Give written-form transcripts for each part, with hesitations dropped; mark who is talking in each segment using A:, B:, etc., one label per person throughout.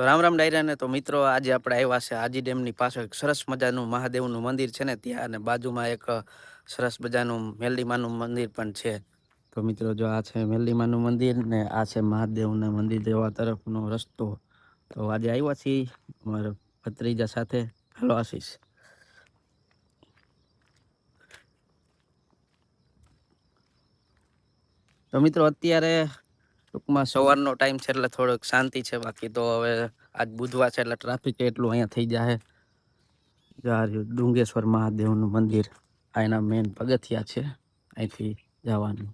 A: તો રામ રામ ડાયરા ને. તો મિત્રો આજે આપણે આવ્યા છે આજી ડેમની પાછળ એક સરસ મજાનું મહાદેવનું મંદિર છે ને ત્યાં, અને બાજુમાં એક સરસ મજાનું મેલડીમાનું મંદિર પણ છે. તો મિત્રો જો આ છે મેલડીમાનું મંદિર ને આ છે મહાદેવના મંદિર જવા તરફનો રસ્તો. તો આજે આવ્યા છીએ અમારા ભત્રીજા સાથે. હાલો આશીષ. તો મિત્રો અત્યારે ટૂંકમાં સવારનો ટાઈમ છે એટલે થોડોક શાંતિ છે, બાકી તો હવે આજ બુધવાર છે એટલે ટ્રાફિક એટલું અહીંયા થઈ જાય. ડુંગેશ્વર મહાદેવનું મંદિર આ એના મેન પગથિયા છે અહીંથી જવાનું.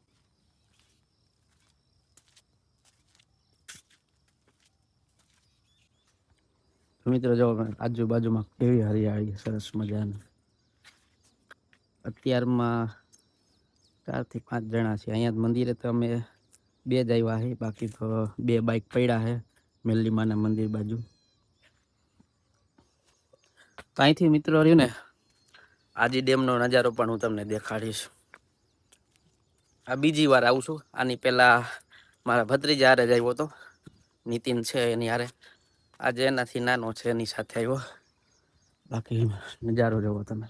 A: મિત્રો જો આજુબાજુમાં કેવી હરિયાળી સરસ મજાની. અત્યારમાં 4 થી 5 જણા છે અહીંયા મંદિરે. તો અમે 2 જ આવ્યા છે, બાકી તો 2 બાઇક પડ્યા છે મેલડીમાના મંદિર બાજુ. તો અહીંથી મિત્રો રહ્યું ને આજી ડેમનો નજારો પણ હું તમને દેખાડીશ. આ બીજી વાર આવું છું. આની પહેલા મારા ભત્રીજા હારે જ આવ્યો હતો, નીતિન છે એની હારે. આજે એનાથી નાનો છે એની સાથે આવ્યો. બાકી નજારો જોવો તમે.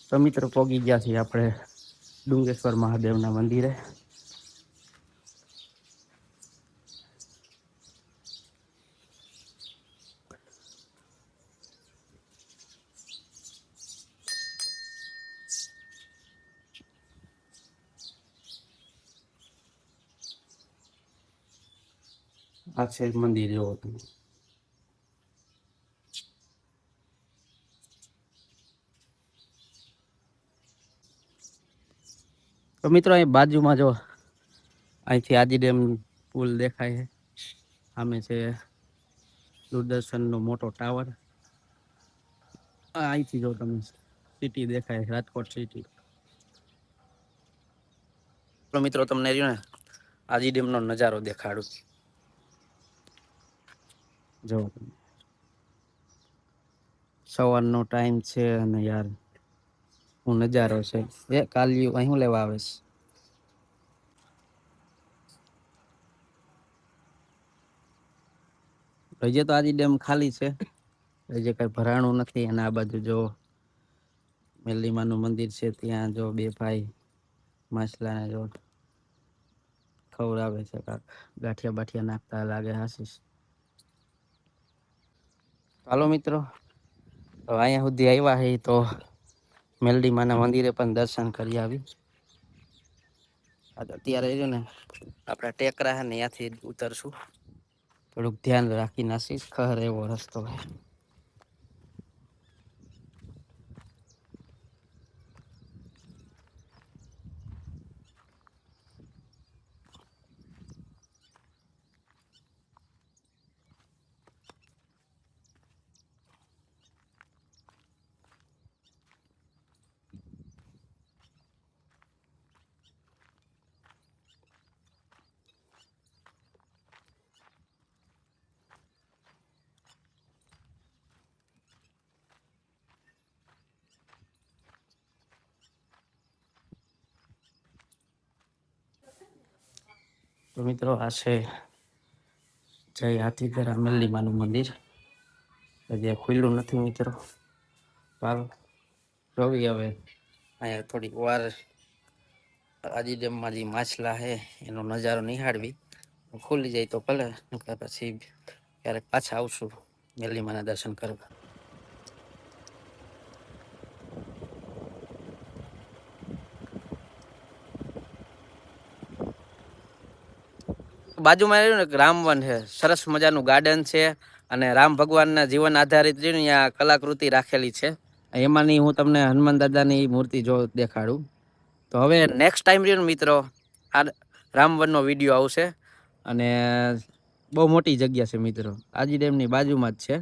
A: તો મિત્રો પહોંચી ગયા છીએ આપણે ડુંગેશ્વર મહાદેવના મંદિરે. આ છે મંદિર જોવો તમે. તો મિત્રો અહીં બાજુમાં જો અહીંથી આજી ડેમ પુલ દેખાય છે. સામે છે દૂરદર્શનનો મોટો ટાવર. અહીંથી જો તમે સિટી દેખાય, રાજકોટ સિટી. તો મિત્રો તમને રહ્યું ને આજી ડેમનો નજારો દેખાડું. જો સવારનો ટાઈમ છે અને યાર હું નજારો છે. એ કાલિયું અહીં લેવા આવે છે. હજી તો આજી ડેમ ખાલી છે, હજી કઈ ભરાણું નથી. અને આ બાજુ જો મેલડીમાનું મંદિર છે, ત્યાં જો 2 ભાઈ માછલાને જો ખવડાવે છે, કાક ગાંઠિયા બાઠિયા નાખતા લાગે આશીષ. હાલો મિત્રો, અહીંયા સુધી આવ્યા છે તો મેલડીમાના મંદિરે પણ દર્શન કરી આવી. અત્યારે છે ને આપણા ટેકરા છે ને ત્યાંથી ઉતરશું. થોડુંક ધ્યાન રાખીને આશીષ, ખર એવો રસ્તો હોય. તો મિત્રો આ છે જય હાથીધરા મેલડીમાનું મંદિર. હજી ખુલ્લું નથી મિત્રો. ચાલો જોવી હવે અહીંયા થોડીક વાર આજી ડેમમાં જે માછલા છે એનો નજારો નિહાળવી. ખુલી જાય તો ભલે, પછી ક્યારેક પાછા આવશું મેલડીમાના દર્શન કરવા. બાજુમાં રહ્યું ને રામવન છે, સરસ મજાનું ગાર્ડન છે. અને રામ ભગવાનના જીવન આધારિત રહ્યું ને અહીંયા કલાકૃતિ રાખેલી છે. એમાંની હું તમને હનુમાન દાદાની મૂર્તિ જો દેખાડું. તો હવે નેક્સ્ટ ટાઈમ રહ્યું ને મિત્રો આ રામવનનો વિડીયો આવશે. અને બહુ મોટી જગ્યા છે મિત્રો, આજી ડેમની બાજુમાં જ છે.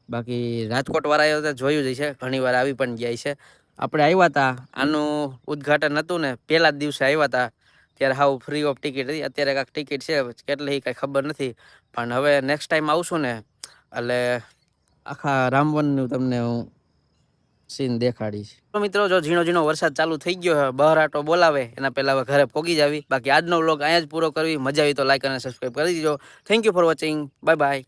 A: બાકી રાજકોટ વાળાએ તો જોયું જ છે, ઘણી વાર આવી પણ ગયા છે. આપણે આવ્યા હતા, આનું ઉદ્ઘાટન હતું ને પહેલા જ દિવસે આવ્યા હતા, ત્યારે હાવ ફ્રી ઓફ ટિકિટ હતી. અત્યારે કાંઈક ટિકિટ છે કેટલી કાંઈ ખબર નથી, પણ હવે નેક્સ્ટ ટાઈમ આવશું ને એટલે આખા રામવનનું તમને હું સીન દેખાડીશ. તો મિત્રો, જો ઝીણો ઝીણો વરસાદ ચાલુ થઈ ગયો છે, બહાર આટો બોલાવે એના પહેલા હવે ઘરે પોગી જાવી. બાકી આજનો વ્લોગ અહીંયા જ પૂરો કરવી. મજા આવી તો લાઈક અને સબસ્ક્રાઈબ કરી દીજો. Thank you for watching. Bye by.